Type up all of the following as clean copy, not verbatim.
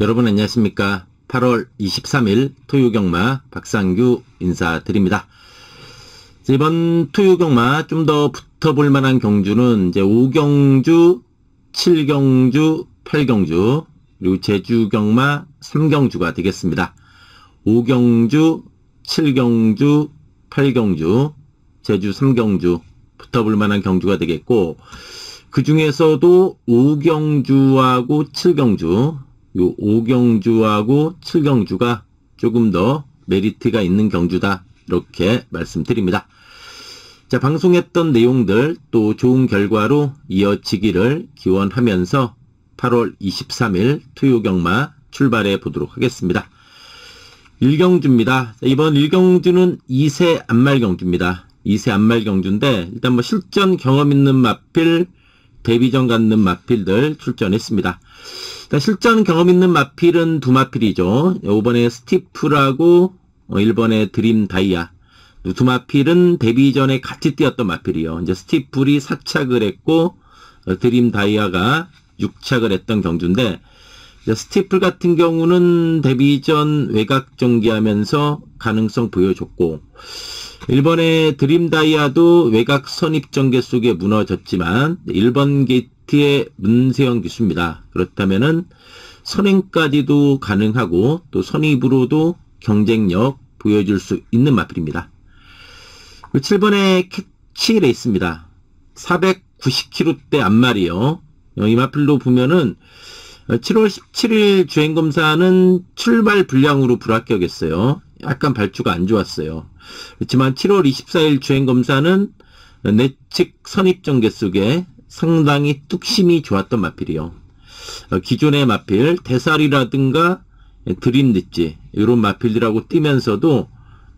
여러분 안녕하십니까. 8월 23일 토요경마 박상규 인사드립니다. 이번 토요경마 좀 더 붙어볼 만한 경주는 이제 5경주, 7경주, 8경주, 그리고 제주경마 3경주가 되겠습니다. 5경주, 7경주, 8경주, 제주 3경주 붙어볼 만한 경주가 되겠고, 그 중에서도 5경주하고 7경주, 요 5경주하고 7경주가 조금 더 메리트가 있는 경주다, 이렇게 말씀드립니다. 자, 방송했던 내용들 또 좋은 결과로 이어지기를 기원하면서 8월 23일 토요경마 출발해 보도록 하겠습니다. 1경주입니다. 이번 1경주는 2세 안말경주입니다. 2세 안말경주인데 일단 뭐 실전 경험 있는 마필, 데뷔전 갖는 마필들 출전했습니다. 실전 경험 있는 마필은 두 마필이죠. 5번에 스티플하고 1번에 드림 다이아. 두 마필은 데뷔전에 같이 뛰었던 마필이요. 이제 스티플이 4착을 했고 드림 다이아가 6착을 했던 경주인데, 스티플 같은 경우는 데뷔전 외곽 정기하면서 가능성 보여줬고, 1번의 드림 다이아도 외곽 선입 전개 속에 무너졌지만 1번 게이트의 문세영 기수입니다. 그렇다면은 선행까지도 가능하고 또 선입으로도 경쟁력 보여줄 수 있는 마필입니다. 7번의 캐치 레이스입니다. 490kg대 앞말이요. 이 마필로 보면은 7월 17일 주행검사는 출발 불량으로 불합격했어요. 약간 발주가 안 좋았어요. 그렇지만 7월 24일 주행검사는 내측 선입전개 속에 상당히 뚝심이 좋았던 마필이요. 기존의 마필, 대살이라든가 드림릿지 이런 마필들하고 뛰면서도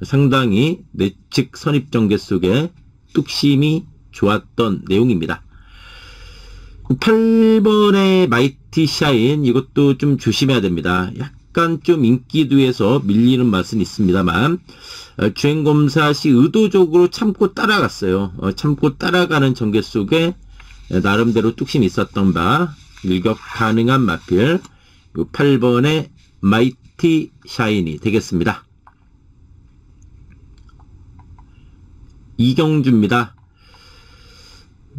상당히 내측 선입전개 속에 뚝심이 좋았던 내용입니다. 8번의 마이티 샤인, 이것도 좀 조심해야 됩니다. 약간 좀 인기도에서 밀리는 맛은 있습니다만 주행검사 시 의도적으로 참고 따라갔어요. 참고 따라가는 전개 속에 나름대로 뚝심이 있었던 바 일격 가능한 마필 8번의 마이티 샤인이 되겠습니다. 2경주입니다.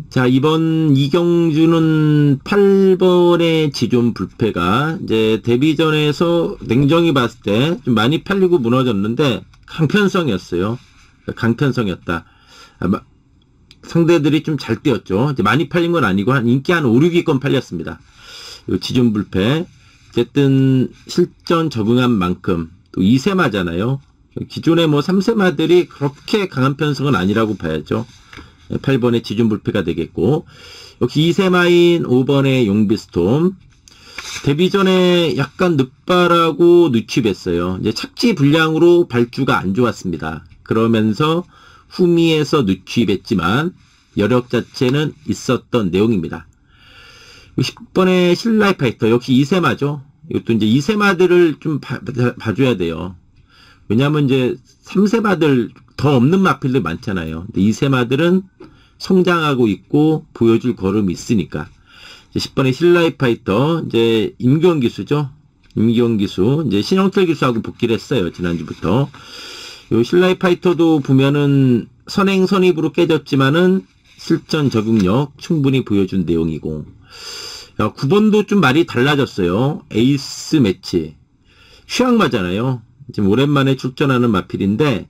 자, 이번 2경주는 8번의 지존 불패가 이제 데뷔전에서 냉정히 봤을 때 좀 많이 팔리고 무너졌는데 강편성이었어요. 강편성이었다. 상대들이 좀 잘 뛰었죠. 이제 많이 팔린 건 아니고 인기 한 5, 6위권 팔렸습니다. 지존 불패. 어쨌든 실전 적응한 만큼 또 2세마잖아요. 기존의 뭐 3세마들이 그렇게 강한 편성은 아니라고 봐야죠. 8번의 지존불패가 되겠고, 역시 2세마인 5번의 용비스톰. 데뷔전에 약간 늦발하고 늦취했어요. 이제 착지 불량으로 발주가 안 좋았습니다. 그러면서 후미에서 늦취했지만 여력 자체는 있었던 내용입니다. 10번의 신라이 파이터, 역시 2세마죠. 이것도 이제 2세마들을 좀 봐줘야 돼요. 왜냐하면 이제 3세마들 더 없는 마필들 많잖아요. 근데 2세마들은 성장하고 있고 보여줄 걸음이 있으니까. 이제 10번의 신라이 파이터, 이제 임기원 기수죠. 임기원 기수, 이제 신영철 기수하고 복귀를 했어요. 지난주부터. 요 신라이 파이터도 보면은 선행 선입으로 깨졌지만은 실전 적응력 충분히 보여준 내용이고. 9번도 좀 말이 달라졌어요. 에이스 매치. 휴양마잖아요. 지금 오랜만에 출전하는 마필인데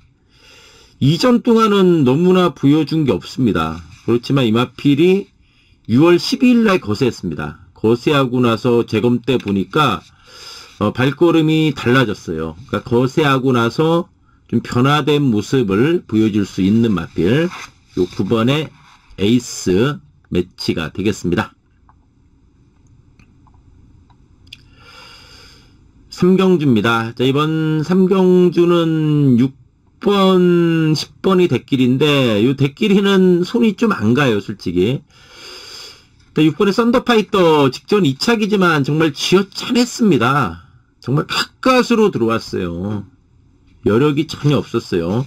이전 동안은 너무나 보여준 게 없습니다. 그렇지만 이 마필이 6월 12일 날 거세했습니다. 거세하고 나서 재검 때 보니까 발걸음이 달라졌어요. 그러니까 거세하고 나서 좀 변화된 모습을 보여줄 수 있는 마필, 요 9번의 에이스 매치가 되겠습니다. 3경주입니다. 자, 이번 3경주는 6번, 10번이 대길인데, 요 대길이는 손이 좀 안 가요, 솔직히. 6번의 썬더파이터 직전 2차기지만 정말 쥐어짜냈습니다. 정말 가까스로 들어왔어요. 여력이 전혀 없었어요.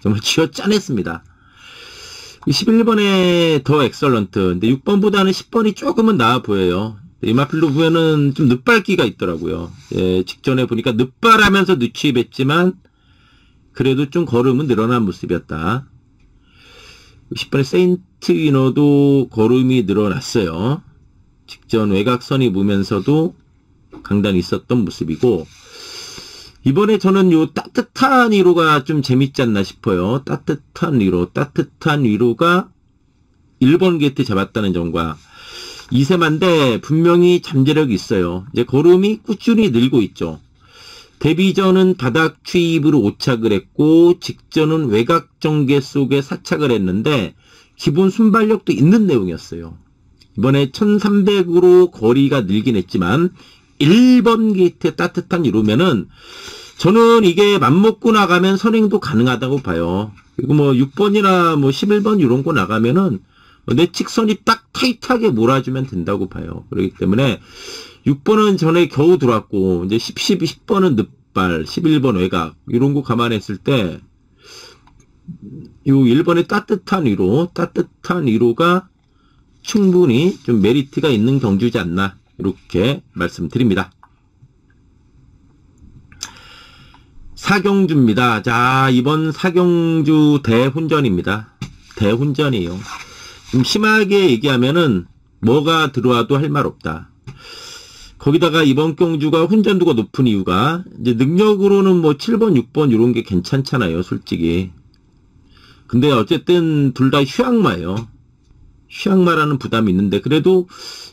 정말 쥐어짜냈습니다. 11번에 더 엑설런트. 근데 6번보다는 10번이 조금은 나아 보여요. 이마필로 보면은 좀 늦발기가 있더라고요. 예, 직전에 보니까 늦발하면서 늦추입했지만 그래도 좀 걸음은 늘어난 모습이었다. 10번에 세인트 위너도 걸음이 늘어났어요. 직전 외곽선이 보면서도 강단이 있었던 모습이고, 이번에 저는 요 따뜻한 위로가 좀 재밌지 않나 싶어요. 따뜻한 위로가 1번 게이트 잡았다는 점과 2세만데 분명히 잠재력이 있어요. 이제 걸음이 꾸준히 늘고 있죠. 데뷔전은 바닥 추입으로 오착을 했고 직전은 외곽 전개 속에 사착을 했는데 기본 순발력도 있는 내용이었어요. 이번에 1300으로 거리가 늘긴 했지만 1번 게이트의 따뜻한 이루면은 저는 이게 맘먹고 나가면 선행도 가능하다고 봐요. 그리고 뭐 6번이나 뭐 11번 이런 거 나가면은 내 직선이 딱 타이트하게 몰아주면 된다고 봐요. 그렇기 때문에 6번은 전에 겨우 들어왔고 이제 10번은 늦발, 11번 외곽 이런 거 감안했을 때 요 1번의 따뜻한 위로가 충분히 좀 메리트가 있는 경주지 않나 이렇게 말씀드립니다. 사경주입니다. 자, 이번 사경주 대훈전입니다. 대훈전이에요. 좀 심하게 얘기하면은 뭐가 들어와도 할 말 없다. 거기다가 이번 경주가 훈전도가 높은 이유가 이제 능력으로는 뭐 7번, 6번 이런 게 괜찮잖아요, 솔직히. 근데 어쨌든 둘 다 휴양마예요. 휴양마라는 부담이 있는데 그래도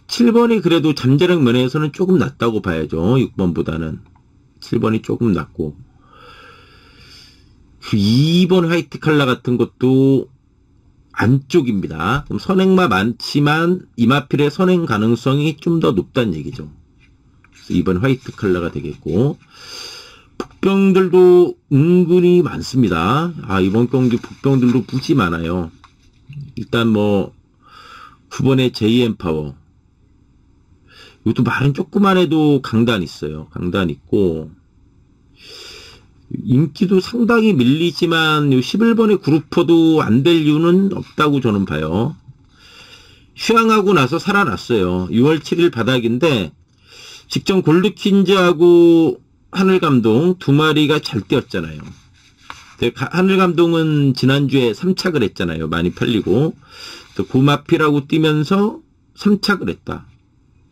7번이 그래도 잠재력 면에서는 조금 낫다고 봐야죠. 6번보다는. 7번이 조금 낫고. 2번 화이트 칼라 같은 것도 안쪽입니다. 그럼 선행마 많지만 이마필의 선행 가능성이 좀 더 높다는 얘기죠. 그래서 2번 화이트 칼라가 되겠고 복병들도 은근히 많습니다. 아, 이번 경기 복병들도 무지 많아요. 일단 뭐 9번의 JM 파워 이것도 말은 조그만 해도 강단 있어요. 강단 있고 인기도 상당히 밀리지만 11번의 그루퍼도 안 될 이유는 없다고 저는 봐요. 휴양하고 나서 살아났어요. 6월 7일 바닥인데 직전 골드퀸즈하고 하늘감동 두 마리가 잘 뛰었잖아요. 하늘감동은 지난주에 3착을 했잖아요. 많이 팔리고 또 고마필하고 뛰면서 3착을 했다.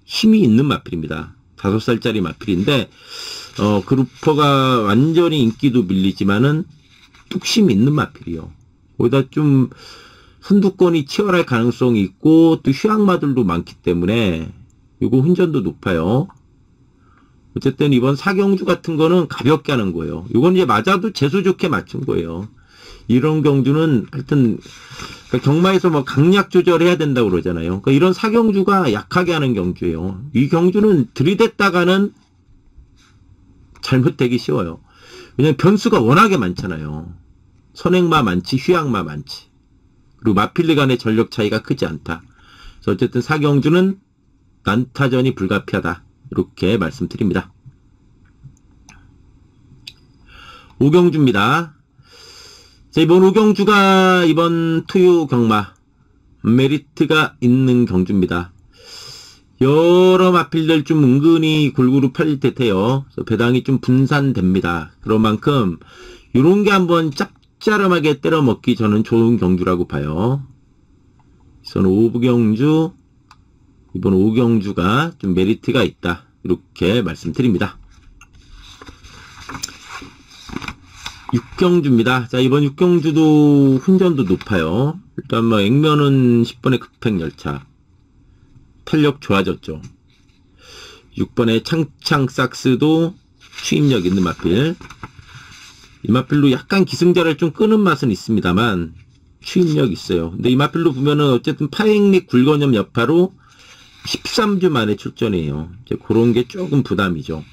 힘이 있는 마필입니다. 5살짜리 마필인데 그루퍼가 완전히 인기도 밀리지만은 뚝심 있는 마필이요. 거기다 좀 선두권이 치열할 가능성이 있고 또 휴양마들도 많기 때문에 이거 훈전도 높아요. 어쨌든 이번 사경주 같은 거는 가볍게 하는 거예요. 이건 이제 맞아도 재수 좋게 맞춘 거예요. 이런 경주는 하여튼 그러니까 경마에서 뭐 강약 조절해야 된다고 그러잖아요. 그러니까 이런 사경주가 약하게 하는 경주예요. 이 경주는 들이댔다가는 잘못되기 쉬워요. 왜냐면 변수가 워낙에 많잖아요. 선행마 많지, 휴양마 많지. 그리고 마필리 간의 전력 차이가 크지 않다. 그래서 어쨌든 사경주는 난타전이 불가피하다. 이렇게 말씀드립니다. 오경주입니다. 자, 이번 오경주가 이번 투유 경마 메리트가 있는 경주입니다. 여러 마필들 좀 은근히 골고루 팔릴 듯해요. 그래서 배당이 좀 분산됩니다. 그런 만큼 이런 게 한번 짭짤하게 때려 먹기 저는 좋은 경주라고 봐요. 저는 오경주 이번 오경주가 좀 메리트가 있다. 이렇게 말씀드립니다. 6경주입니다. 자, 이번 6경주도 훈전도 높아요. 일단 뭐 액면은 10번의 급행열차. 탄력 좋아졌죠. 6번의 창창삭스도 추임력 있는 마필. 이 마필로 약간 기승자를 좀 끄는 맛은 있습니다만 추임력 있어요. 근데 이 마필로 보면은 어쨌든 파행리 굴건염 여파로 13주 만에 출전이에요. 이제 그런 게 조금 부담이죠.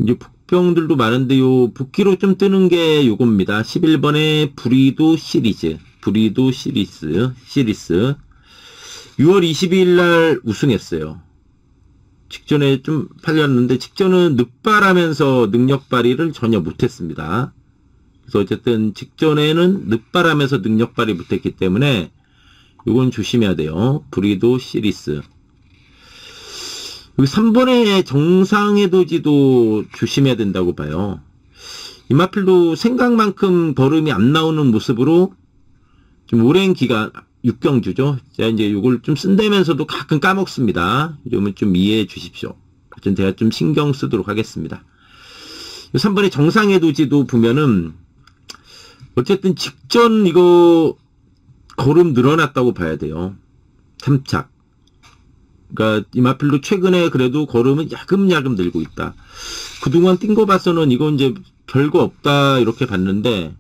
이제 복병들도 많은데 요 복귀로 좀 뜨는 게 요겁니다. 11번의 브리도 시리즈. 6월 22일 날 우승했어요. 직전에 좀 팔렸는데 직전은 늑발하면서 능력 발휘를 전혀 못했습니다. 그래서 어쨌든 직전에는 늑발하면서 능력 발휘 못했기 때문에 이건 조심해야 돼요. 브리도 시리스. 여기 3번의 정상의 도지도 조심해야 된다고 봐요. 이마필도 생각만큼 걸음이 안 나오는 모습으로 좀 오랜 기간 6경주죠. 자, 이제 이걸 좀 쓴다면서도 가끔 까먹습니다. 이러면 좀 이해해 주십시오. 하여튼 제가 좀 신경 쓰도록 하겠습니다. 3번의 정상의 도지도 보면은 어쨌든 직전 이거 걸음 늘어났다고 봐야 돼요. 3착. 그러니까 이마필도 최근에 그래도 걸음은 야금야금 늘고 있다. 그동안 뛴 거 봐서는 이거 이제 별거 없다 이렇게 봤는데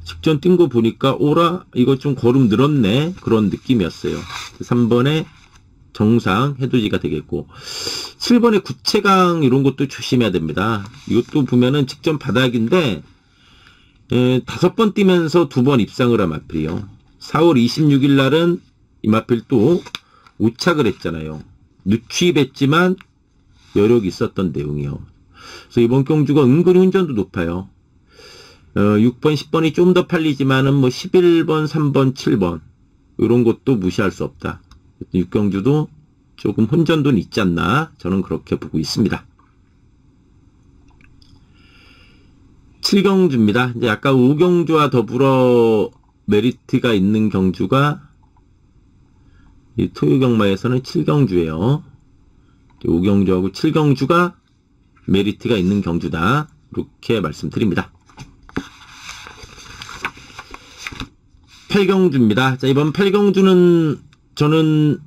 직전 뛴 거 보니까 오라 이거 좀 걸음 늘었네 그런 느낌이었어요. 3번에 정상 해돋이가 되겠고 7번에 구체강 이런 것도 조심해야 됩니다. 이것도 보면은 직전 바닥인데 5번 뛰면서 2번 입상을 한 마필이요. 4월 26일 날은 이마필 또 5착을 했잖아요. 늦취입했지만 여력이 있었던 내용이요. 그래서 이번 경주가 은근히 운전도 높아요. 6번, 10번이 좀 더 팔리지만은 뭐 11번, 3번, 7번 이런 것도 무시할 수 없다. 6경주도 조금 혼전도는 있지 않나 저는 그렇게 보고 있습니다. 7경주입니다. 이제 아까 5경주와 더불어 메리트가 있는 경주가 이 토요경마에서는 7경주예요. 5경주하고 7경주가 메리트가 있는 경주다. 이렇게 말씀드립니다. 8경주입니다. 자, 이번 8경주는 저는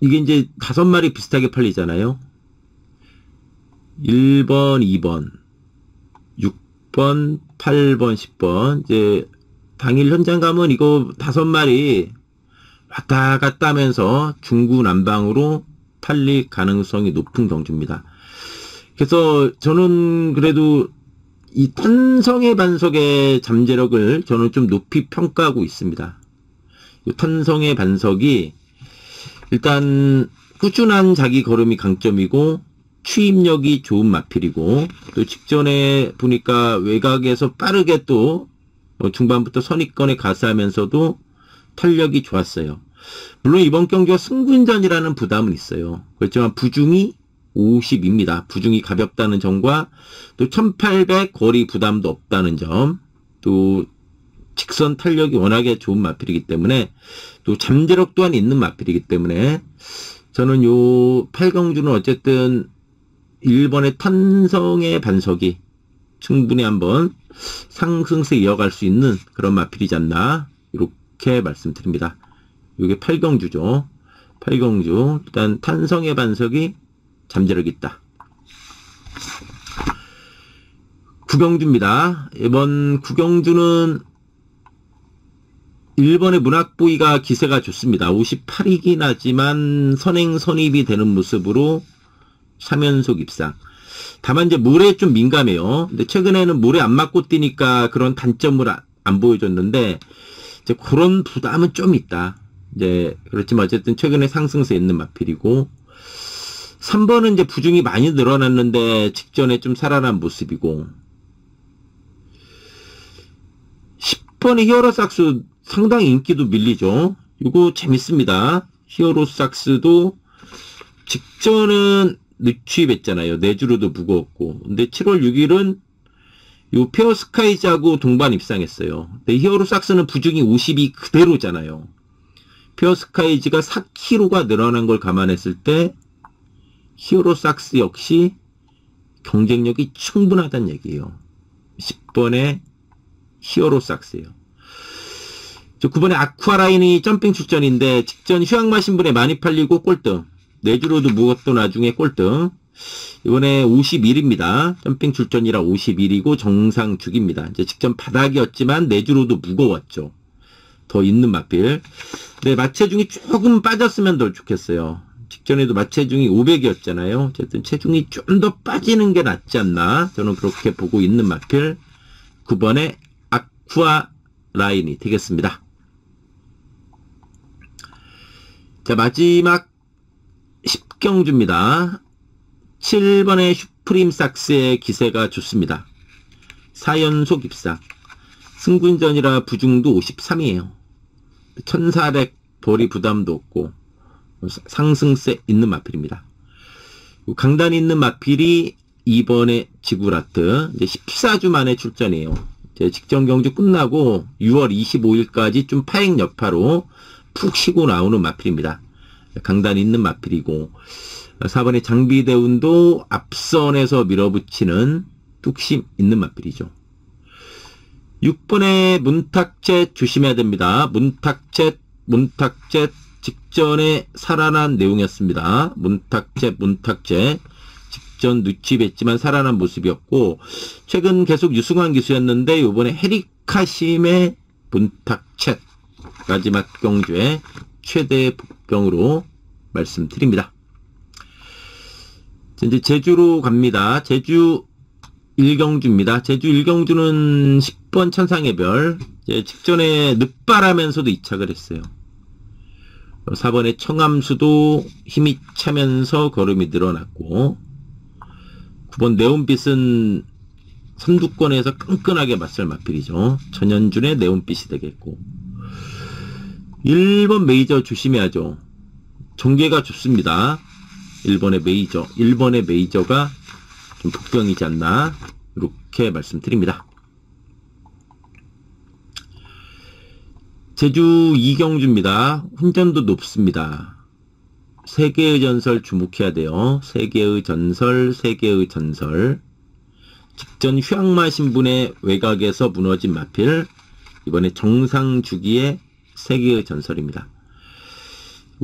이게 이제 5마리 비슷하게 팔리잖아요. 1번, 2번, 6번, 8번, 10번. 이제 당일 현장 가면 이거 5마리 왔다 갔다 하면서 중구난방으로 팔릴 가능성이 높은 경주입니다. 그래서 저는 그래도 이 탄성의 반석의 잠재력을 저는 좀 높이 평가하고 있습니다. 이 탄성의 반석이 일단 꾸준한 자기 걸음이 강점이고 추임력이 좋은 마필이고 또 직전에 보니까 외곽에서 빠르게 또 중반부터 선입권에 가세하면서도 탄력이 좋았어요. 물론 이번 경기가 승분전이라는 부담은 있어요. 그렇지만 부중이 50입니다. 부중이 가볍다는 점과 또 1800 거리 부담도 없다는 점, 또 직선 탄력이 워낙에 좋은 마필이기 때문에 또 잠재력 또한 있는 마필이기 때문에 저는 요 8경주는 어쨌든 1번의 탄성의 반석이 충분히 한번 상승세 이어갈 수 있는 그런 마필이지 않나 이렇게 말씀드립니다. 이게 8경주죠. 8경주 일단 탄성의 반석이 잠재력이 있다. 9경주입니다. 이번 9경주는 1번의 문학보이가 기세가 좋습니다. 58이긴 하지만 선행 선입이 되는 모습으로 3연속 입상. 다만 이제 모래에 좀 민감해요. 근데 최근에는 모래 안 맞고 뛰니까 그런 단점을 안 보여줬는데 이제 그런 부담은 좀 있다. 이제 그렇지만 어쨌든 최근에 상승세 있는 마필이고 3번은 이제 부중이 많이 늘어났는데 직전에 좀 살아난 모습이고 10번의 히어로삭스 상당히 인기도 밀리죠. 이거 재밌습니다. 히어로삭스도 직전은 늦취입했잖아요. 내주로도 무거웠고 근데 7월 6일은 요 페어스카이즈하고 동반 입상했어요. 근데 히어로삭스는 부중이 50이 그대로잖아요. 페어스카이즈가 4kg가 늘어난 걸 감안했을 때 히어로삭스 역시 경쟁력이 충분하다는 얘기예요. 10번의 히어로삭스예요. 9번의 아쿠아라인이 점핑 출전인데 직전 휴양마 신분에 많이 팔리고 꼴등. 내주로도 무겁던 와중에 꼴등. 이번에 51입니다. 점핑 출전이라 51이고 정상 주기입니다. 이제 직전 바닥이었지만 내주로도 무거웠죠. 더 있는 마필. 근데 마체중이 조금 빠졌으면 더 좋겠어요. 직전에도 마체중이 500이었잖아요. 어쨌든 체중이 좀 더 빠지는 게 낫지 않나. 저는 그렇게 보고 있는 마필 9번의 아쿠아 라인이 되겠습니다. 자, 마지막 10경주입니다. 7번의 슈프림 삭스의 기세가 좋습니다. 4연속 입상. 승군전이라 부중도 53이에요. 1400 벌이 부담도 없고 상승세 있는 마필입니다. 강단 있는 마필이 2번의 지구라트. 이제 14주 만에 출전이에요. 이제 직전 경주 끝나고 6월 25일까지 좀 파행 여파로 푹 쉬고 나오는 마필입니다. 강단 있는 마필이고 4번의 장비대운도 앞선에서 밀어붙이는 뚝심 있는 마필이죠. 6번의 문탁젯 조심해야 됩니다. 문탁젯 직전에 살아난 내용이었습니다. 문탁젯 직전 누집했지만 살아난 모습이었고 최근 계속 유승환 기수였는데 이번에 헤리카심의 문탁젯 마지막 경주의 최대 복병으로 말씀드립니다. 이제 제주로 갑니다. 제주 1경주입니다. 제주 1경주는 10번 천상의 별. 직전에 늦바라면서도 이착을 했어요. 4번의 청암수도 힘이 차면서 걸음이 늘어났고 9번 네온빛은 선두권에서 끈끈하게 맞설 마필이죠. 전현준의 네온빛이 되겠고 1번 메이저 조심해야죠. 전개가 좋습니다. 1번의 메이저가 좀 복병이지 않나 이렇게 말씀드립니다. 제주 2경주입니다. 혼전도 높습니다. 세계의 전설 주목해야 돼요. 세계의 전설. 직전 휴양마 신분의 외곽에서 무너진 마필. 이번에 정상 주기의 세계의 전설입니다.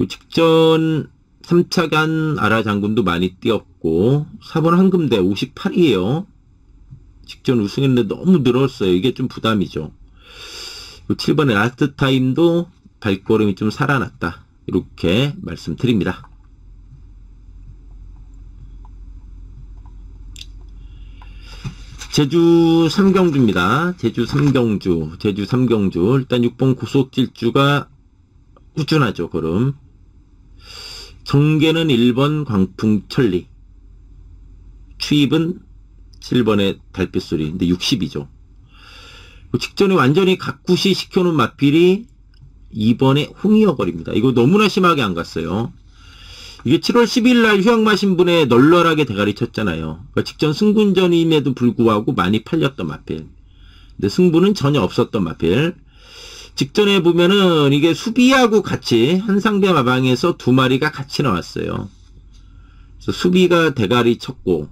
직전 3차간 아라 장군도 많이 뛰었고 4번 황금대 58이에요. 직전 우승했는데 너무 늘었어요. 이게 좀 부담이죠. 7번의 라스트 타임도 발걸음이 좀 살아났다. 이렇게 말씀드립니다. 제주 3경주입니다. 제주 3경주. 일단 6번 고속질주가 꾸준하죠. 걸음. 정계는 1번 광풍천리. 추입은 7번의 달빛소리. 근데 60이죠. 직전에 완전히 각구시 시켜놓은 마필이 2번의 홍이어걸입니다. 이거 너무나 심하게 안 갔어요. 이게 7월 10일 날 휴양마 신분에 널널하게 대가리 쳤잖아요. 그러니까 직전 승군전임에도 불구하고 많이 팔렸던 마필. 근데 승부는 전혀 없었던 마필. 직전에 보면은 이게 수비하고 같이 한상대 마방에서 두 마리가 같이 나왔어요. 그래서 수비가 대가리 쳤고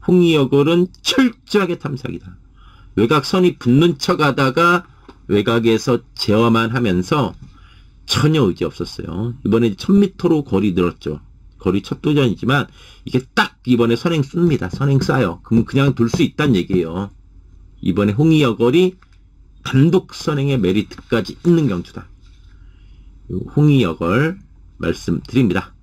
홍이어걸은 철저하게 탐색이다. 외곽선이 붙는 척 하다가 외곽에서 제어만 하면서 전혀 의지 없었어요. 이번에 1000m로 거리 늘었죠. 거리 첫 도전이지만 이게 딱 이번에 선행 씁니다. 선행 쏴요. 그럼 그냥 돌 수 있다는 얘기예요. 이번에 홍이여걸이 단독 선행의 메리트까지 있는 경주다. 홍이여걸 말씀드립니다.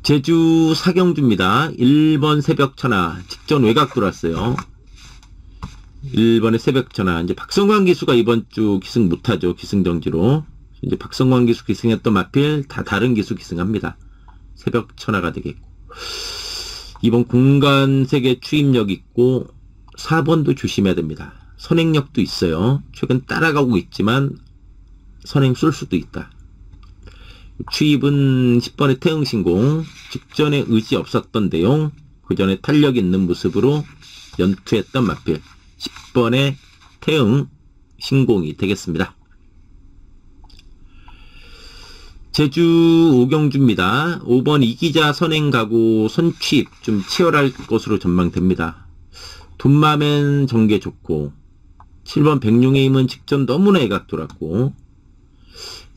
제주 4경주입니다. 1번 새벽천하 직전 외곽 들어왔어요. 1번의 새벽천하. 이제 박성광 기수가 이번 주 기승 못하죠. 기승정지로. 이제 박성광 기수 기승했던 마필 다 다른 기수 기승합니다. 새벽천하가 되겠고. 2번 공간세계 추임력 있고 4번도 조심해야 됩니다. 선행력도 있어요. 최근 따라가고 있지만 선행 쏠 수도 있다. 추입은 10번의 태흥신공. 직전에 의지 없었던 내용. 그 전에 탄력 있는 모습으로 연투했던 마필. 10번의 태흥신공이 되겠습니다. 제주 5경주입니다. 5번 이기자 선행가고 선취입 좀 치열할 것으로 전망됩니다. 돈마맨 전개 좋고 7번 백룡의 힘은 직전 너무나 애각 돌았고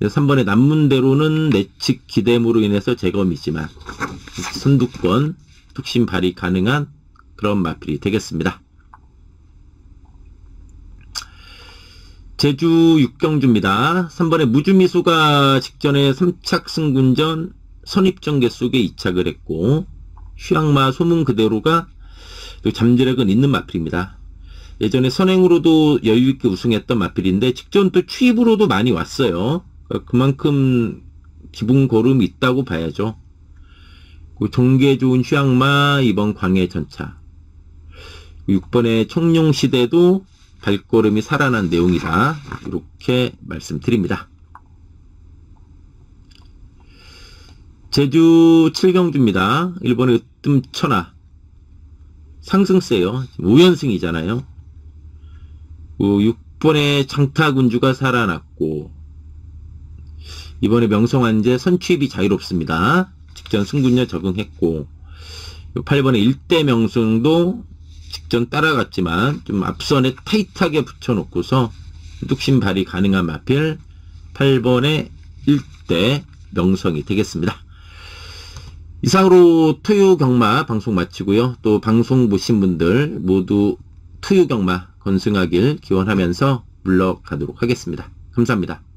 3번의 남문대로는 내측 기대무로 인해서 재검이지만 선두권 뚝심 발휘 가능한 그런 마필이 되겠습니다. 제주 6경주입니다. 3번의 무주미소가 직전에 3착 승군전 선입전개 속에 이착을 했고 휴양마 소문 그대로가 잠재력은 있는 마필입니다. 예전에 선행으로도 여유있게 우승했던 마필인데 직전 또 추입으로도 많이 왔어요. 그만큼 기분 고름이 있다고 봐야죠. 종계 좋은 휴양마, 이번 광해전차. 6번의 청룡시대도 발걸음이 살아난 내용이다. 이렇게 말씀드립니다. 제주 7경주입니다. 1번의 으뜸천하. 상승세요. 5연승이잖아요. 6번의 장타군주가 살아났고, 이번에 명성환제 선취입이 자유롭습니다. 직전 승군녀 적응했고, 8번의 일대명승도 직전 따라갔지만 좀 앞선에 타이트하게 붙여놓고서 뚝심 발휘 가능한 마필 8번의 일대 명성이 되겠습니다. 이상으로 토요경마 방송 마치고요. 또 방송 보신 분들 모두 토요경마 건승하길 기원하면서 물러가도록 하겠습니다. 감사합니다.